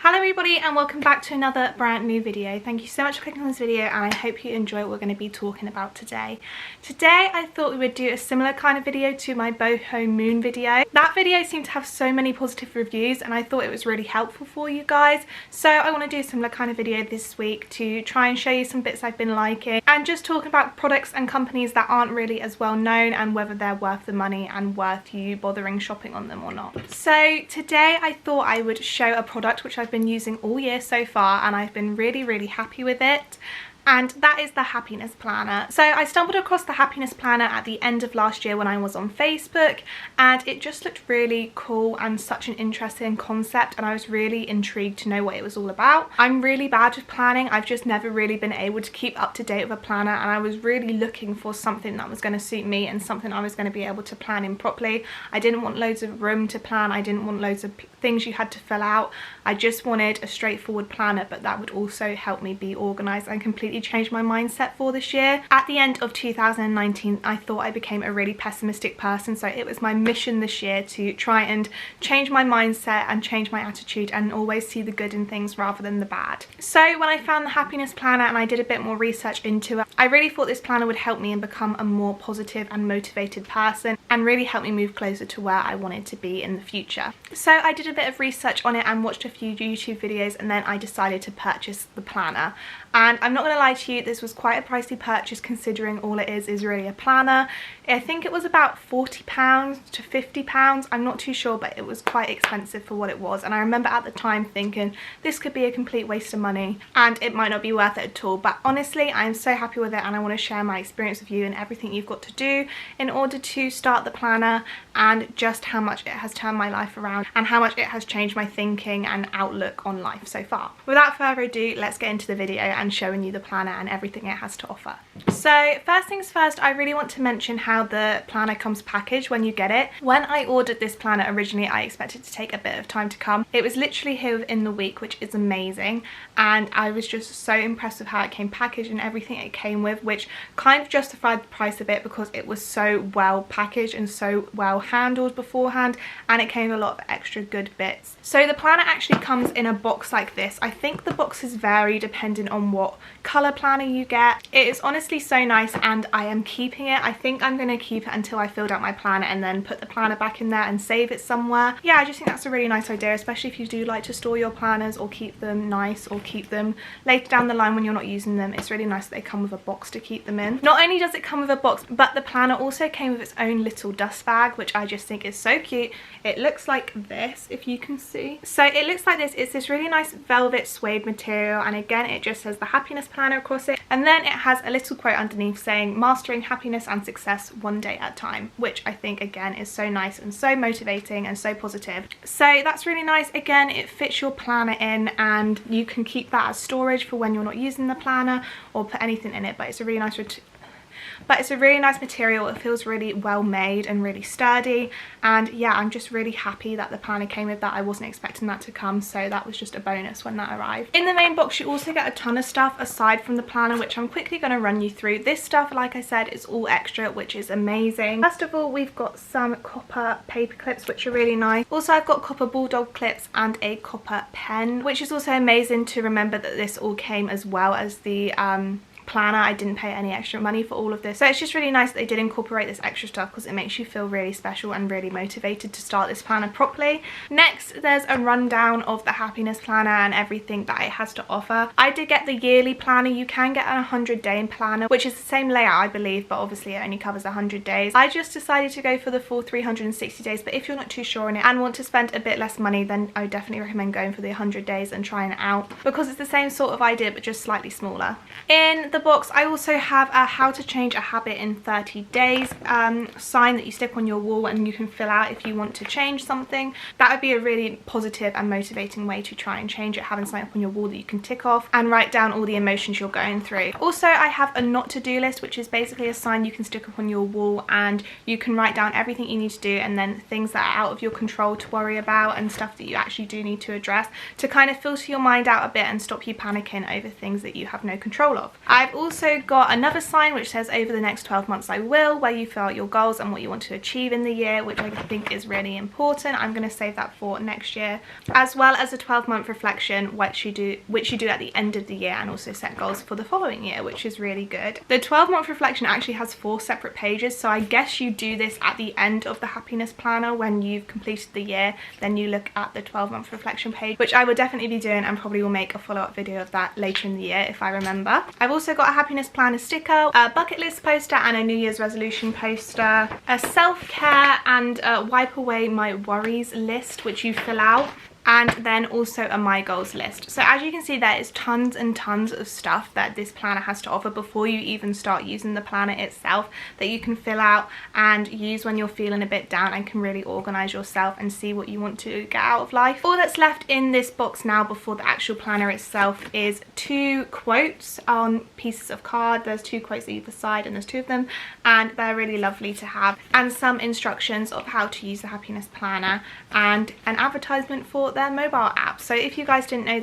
Hello everybody and welcome back to another brand new video. Thank you so much for clicking on this video and I hope you enjoy what we're going to be talking about today. Today I thought we would do a similar kind of video to my boho moon video. That video seemed to have so many positive reviews and I thought it was really helpful for you guys. So I want to do a similar kind of video this week to try and show you some bits I've been liking and just talk about products and companies that aren't really as well known and whether they're worth the money and worth you bothering shopping on them or not. So today I thought I would show a product which I've been using all year so far and I've been really happy with it, and that is the happiness planner. So I stumbled across the happiness planner at the end of last year when I was on Facebook, and it just looked really cool and such an interesting concept, and I was really intrigued to know what it was all about. I'm really bad with planning. I've just never really been able to keep up to date with a planner, and I was really looking for something that was going to suit me and something I was going to be able to plan in properly. I didn't want loads of room to plan. I didn't want loads of things you had to fill out. I just wanted a straightforward planner, but that would also help me be organized and completely changed my mindset for this year. At the end of 2019 I thought I became a really pessimistic person, so it was my mission this year to try and change my mindset and change my attitude and always see the good in things rather than the bad. So when I found the happiness planner and I did a bit more research into it, I really thought this planner would help me and become a more positive and motivated person and really help me move closer to where I wanted to be in the future. So I did a bit of research on it and watched a few YouTube videos, and then I decided to purchase the planner. And I'm not going to lie to you, this was quite a pricey purchase considering all it is really a planner. I think it was about £40 to £50, I'm not too sure, but it was quite expensive for what it was. And I remember at the time thinking this could be a complete waste of money and it might not be worth it at all. But honestly, I'm so happy with it and I want to share my experience with you and everything you've got to do in order to start the planner, and just how much it has turned my life around and how much it has changed my thinking and outlook on life so far. Without further ado, let's get into the video and showing you the planner and everything it has to offer. So first things first, I really want to mention how the planner comes packaged when you get it. When I ordered this planner originally, I expected to take a bit of time to come. It was literally here within the week, which is amazing, and I was just so impressed with how it came packaged and everything it came with, which kind of justified the price a bit because it was so well packaged and so well handled beforehand, and it came with a lot of extra good bits. So the planner actually comes in a box like this. I think the boxes vary depending on what colour planner you get. It is honestly so nice and I am keeping it. I think I'm going to keep it until I filled out my planner and then put the planner back in there and save it somewhere. Yeah, I just think that's a really nice idea, especially if you do like to store your planners or keep them nice or keep them later down the line when you're not using them. It's really nice that they come with a box to keep them in. Not only does it come with a box, but the planner also came with its own little dust bag, which I just think is so cute. It looks like this, if you can see. So it looks like this. It's this really nice velvet suede material, and again it just says the happiness planner across it, and then it has a little quote underneath saying mastering happiness and success one day at a time, which I think again is so nice and so motivating and so positive. So that's really nice. Again, it fits your planner in and you can keep that as storage for when you're not using the planner or put anything in it, but it's a really nice material. It feels really well made and really sturdy, and yeah, I'm just really happy that the planner came with that. I wasn't expecting that to come, so that was just a bonus when that arrived. In the main box you also get a ton of stuff aside from the planner, which I'm quickly going to run you through. This stuff, like I said, is all extra, which is amazing. First of all, we've got some copper paper clips, which are really nice. Also, I've got copper bulldog clips and a copper pen, which is also amazing to remember that this all came as well as the planner. I didn't pay any extra money for all of this, so it's just really nice that they did incorporate this extra stuff because it makes you feel really special and really motivated to start this planner properly. Next, there's a rundown of the happiness planner and everything that it has to offer. I did get the yearly planner. You can get a 100-day planner, which is the same layout I believe, but obviously it only covers 100 days. I just decided to go for the full 360 days, but if you're not too sure on it and want to spend a bit less money, then I definitely recommend going for the 100 days and trying it out because it's the same sort of idea but just slightly smaller. In the box I also have a how to change a habit in 30 days sign that you stick on your wall, and you can fill out if you want to change something. That would be a really positive and motivating way to try and change it, having something up on your wall that you can tick off and write down all the emotions you're going through. Also, I have a not to do list, which is basically a sign you can stick up on your wall and you can write down everything you need to do and then things that are out of your control to worry about and stuff that you actually do need to address, to kind of filter your mind out a bit and stop you panicking over things that you have no control of. I've I've also got another sign which says over the next 12 months I will, where you fill out your goals and what you want to achieve in the year, which I think is really important. I'm going to save that for next year, as well as a 12-month reflection which you do at the end of the year, and also set goals for the following year, which is really good. The 12-month reflection actually has 4 separate pages, so I guess you do this at the end of the happiness planner when you've completed the year. Then you look at the 12-month reflection page, which I will definitely be doing, and probably will make a follow-up video of that later in the year if I remember. I've also got a happiness planner sticker, a bucket list poster, and a New Year's resolution poster, a self-care and wipe away my worries list which you fill out, and then also a my goals list. So as you can see, there is tons and tons of stuff that this planner has to offer before you even start using the planner itself, that you can fill out and use when you're feeling a bit down, and can really organize yourself and see what you want to get out of life. All that's left in this box now before the actual planner itself is 2 quotes on pieces of card. There's 2 quotes either side, and there's 2 of them, and they're really lovely to have, and some instructions of how to use the happiness planner, and an advertisement for their mobile app. So if you guys didn't know,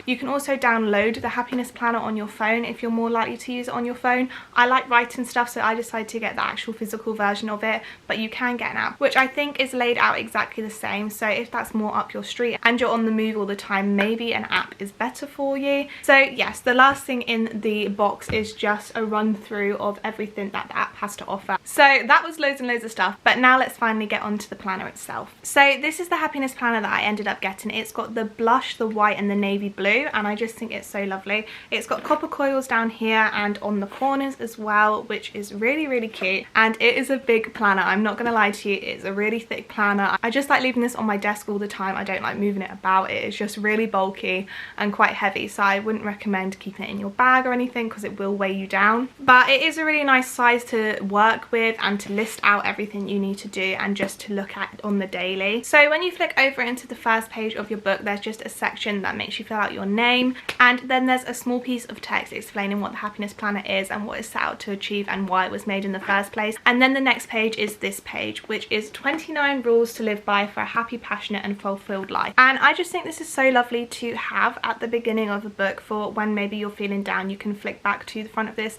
you can also download the happiness planner on your phone if you're more likely to use it on your phone. I like writing stuff, so I decided to get the actual physical version of it, but you can get an app which I think is laid out exactly the same. So if that's more up your street and you're on the move all the time, maybe an app is better for you. So yes, the last thing in the box is just a run through of everything that the app has to offer. So that was loads and loads of stuff, but now let's finally get on to the planner itself. So this is the happiness planner that I ended up getting. It's got the blush, the white, and the navy blue, and I just think it's so lovely. It's got copper coils down here and on the corners as well, which is really, really cute. And it is a big planner, I'm not gonna lie to you. It's a really thick planner. I just like leaving this on my desk all the time. I don't like moving it about. It is just really bulky and quite heavy, so I wouldn't recommend keeping it in your bag or anything because it will weigh you down. But it is a really nice size to work with and to list out everything you need to do and just to look at on the daily. So when you flick over into the first page of your book, there's just a section that makes you fill out your name, and then there's a small piece of text explaining what the happiness planner is and what it's set out to achieve and why it was made in the first place. And then the next page is this page, which is 29 rules to live by for a happy, passionate, and fulfilled life. And I just think this is so lovely to have at the beginning of a book for when maybe you're feeling down. You can flick back to the front of this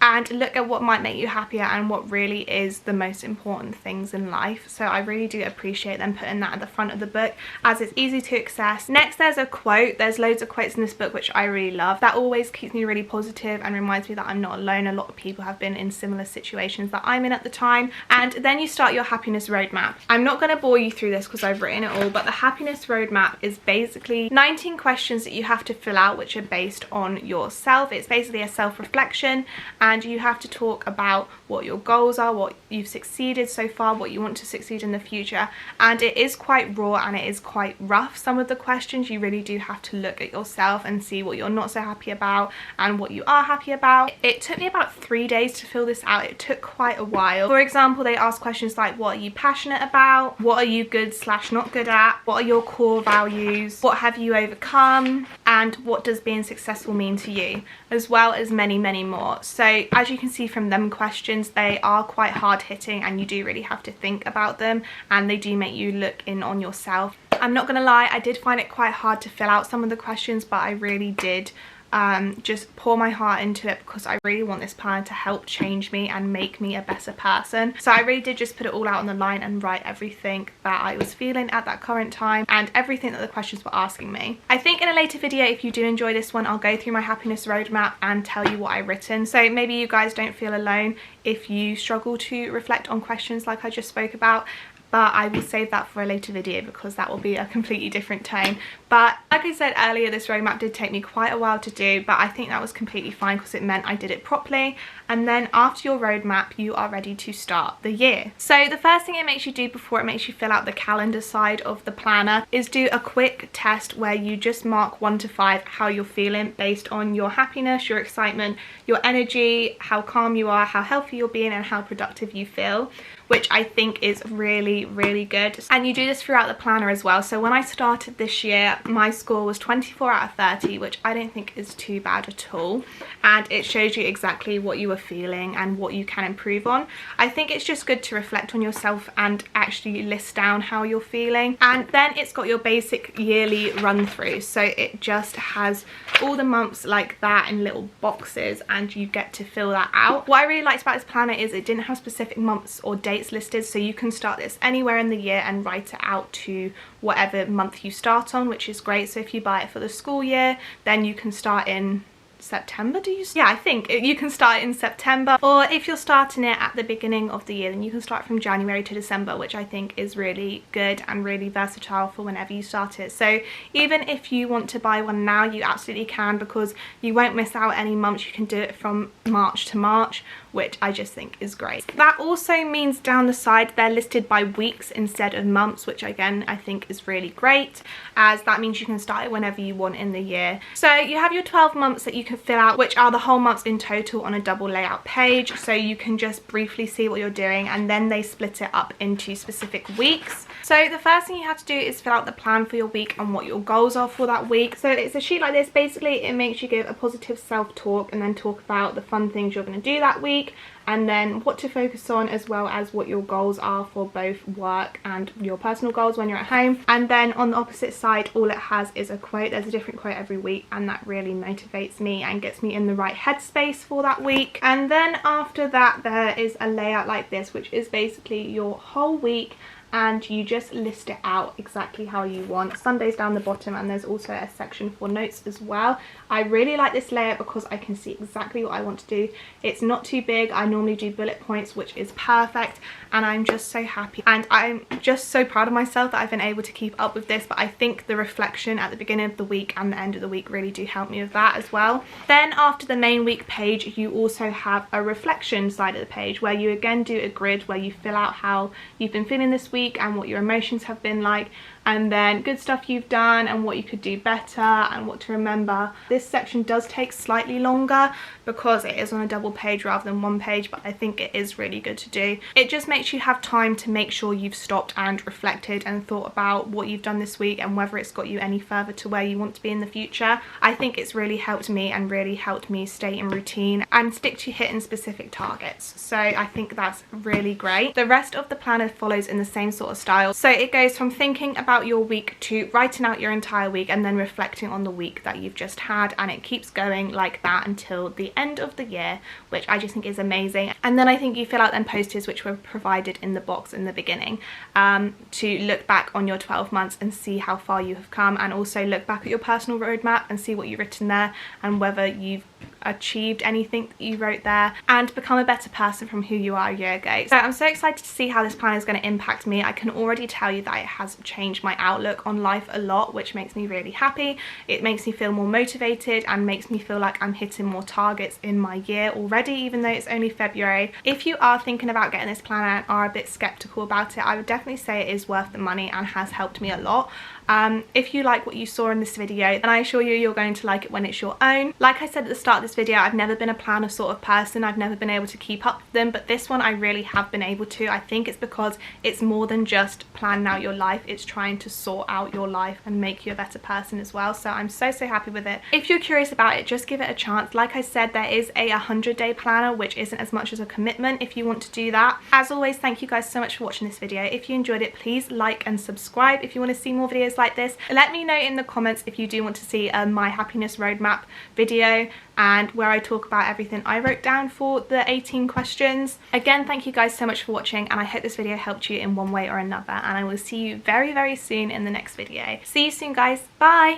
and look at what might make you happier and what really is the most important things in life. So I really do appreciate them putting that at the front of the book, as it's easy to access. Next, there's a quote. There's loads of quotes in this book which I really love. That always keeps me really positive and reminds me that I'm not alone. A lot of people have been in similar situations that I'm in at the time. And then you start your happiness roadmap. I'm not going to bore you through this because I've written it all, but the happiness roadmap is basically 19 questions that you have to fill out which are based on yourself. It's basically a self-reflection, and you have to talk about what your goals are, what you've succeeded so far, what you want to succeed in the future. And it is quite raw and it is quite rough. Some of the questions you really do have to look at yourself and see what you're not so happy about and what you are happy about. It took me about 3 days to fill this out. It took quite a while. For example, they ask questions like, what are you passionate about? What are you good / not good at? What are your core values? What have you overcome? And what does being successful mean to you? As well as many, many more. So as you can see from them questions, they are quite hard hitting and you do really have to think about them, and they do make you look in on yourself. I'm not gonna lie, I did find it quite hard to fill out some of the questions, but I really did just pour my heart into it because I really want this planner to help change me and make me a better person. So I really did just put it all out on the line and write everything that I was feeling at that current time and everything that the questions were asking me. I think in a later video, if you do enjoy this one, I'll go through my happiness roadmap and tell you what I've written, so maybe you guys don't feel alone if you struggle to reflect on questions like I just spoke about. But I will save that for a later video because that will be a completely different tone. But like I said earlier, this roadmap did take me quite a while to do, but I think that was completely fine because it meant I did it properly. And then after your roadmap, you are ready to start the year. So the first thing it makes you do before it makes you fill out the calendar side of the planner is do a quick test where you just mark 1 to 5 how you're feeling based on your happiness, your excitement, your energy, how calm you are, how healthy you're being, and how productive you feel. which I think is really, really good. And you do this throughout the planner as well. So when I started this year, my score was 24 out of 30, which I don't think is too bad at all. And it shows you exactly what you are feeling and what you can improve on. I think it's just good to reflect on yourself and actually list down how you're feeling. And then it's got your basic yearly run through. So it just has all the months like that in little boxes, and you get to fill that out. What I really liked about this planner is it didn't have specific months or dates listed, so you can start this anywhere in the year and write it out to whatever month you start on, which is great. So if you buy it for the school year, then you can start in September, yeah, I think you can start in September, or if you're starting it at the beginning of the year, then you can start from January to December, which I think is really good and really versatile for whenever you start it. So even if you want to buy one now, you absolutely can, because you won't miss out any months. You can do it from March to March, which I just think is great. That also means down the side they're listed by weeks instead of months, which again I think is really great, as that means you can start it whenever you want in the year. So you have your 12 months that you can fill out, which are the whole months in total on a double layout page, so you can just briefly see what you're doing, and then they split it up into specific weeks. So the first thing you have to do is fill out the plan for your week and what your goals are for that week. So it's a sheet like this. Basically it makes you give a positive self-talk and then talk about the fun things you're going to do that week, and then what to focus on, as well as what your goals are for both work and your personal goals when you're at home. And then on the opposite side, all it has is a quote. There's a different quote every week, and that really motivates me and gets me in the right headspace for that week. And then after that, there is a layout like this, which is basically your whole week, and you just list it out exactly how you want. Sunday's down the bottom, and there's also a section for notes as well. I really like this layout because I can see exactly what I want to do. It's not too big. I normally do bullet points, which is perfect, and I'm just so happy, and I'm just so proud of myself that I've been able to keep up with this. But I think the reflection at the beginning of the week and the end of the week really do help me with that as well. Then after the main week page, you also have a reflection side of the page, where you again do a grid where you fill out how you've been feeling this week and what your emotions have been like, and then good stuff you've done and what you could do better and what to remember. This section does take slightly longer because it is on a double page rather than one page, but I think it is really good to do. It just makes you have time to make sure you've stopped and reflected and thought about what you've done this week and whether it's got you any further to where you want to be in the future. I think it's really helped me and really helped me stay in routine and stick to hitting specific targets. So I think that's really great. The rest of the planner follows in the same sort of style. So it goes from thinking about your week to writing out your entire week and then reflecting on the week that you've just had, and it keeps going like that until the end of the year, which I just think is amazing. And then I think you fill out them posters, which were provided in the box in the beginning, to look back on your 12 months and see how far you have come, and also look back at your personal roadmap and see what you've written there and whether you've achieved anything that you wrote there, and become a better person from who you are a year ago. So I'm so excited to see how this plan is going to impact me. I can already tell you that it has changed my outlook on life a lot, which makes me really happy. It makes me feel more motivated and makes me feel like I'm hitting more targets in my year already, even though it's only February. If you are thinking about getting this planner and are a bit skeptical about it, I would definitely say it is worth the money and has helped me a lot. If you like what you saw in this video, then I assure you you're going to like it when it's your own. Like I said at the start of this video, I've never been a planner sort of person. I've never been able to keep up with them, but this one I really have been able to. I think it's because it's more than just planning out your life. It's trying to sort out your life and make you a better person as well. So I'm so happy with it. If you're curious about it, just give it a chance. Like I said, there is a 100-day planner, which isn't as much as a commitment if you want to do that. As always, thank you guys so much for watching this video. If you enjoyed it, please like and subscribe. If you want to see more videos like this, let me know in the comments if you do want to see my happiness roadmap video, and where I talk about everything I wrote down for the 18 questions. Again, thank you guys so much for watching, and I hope this video helped you in one way or another, and I will see you very soon in the next video. See you soon guys, bye!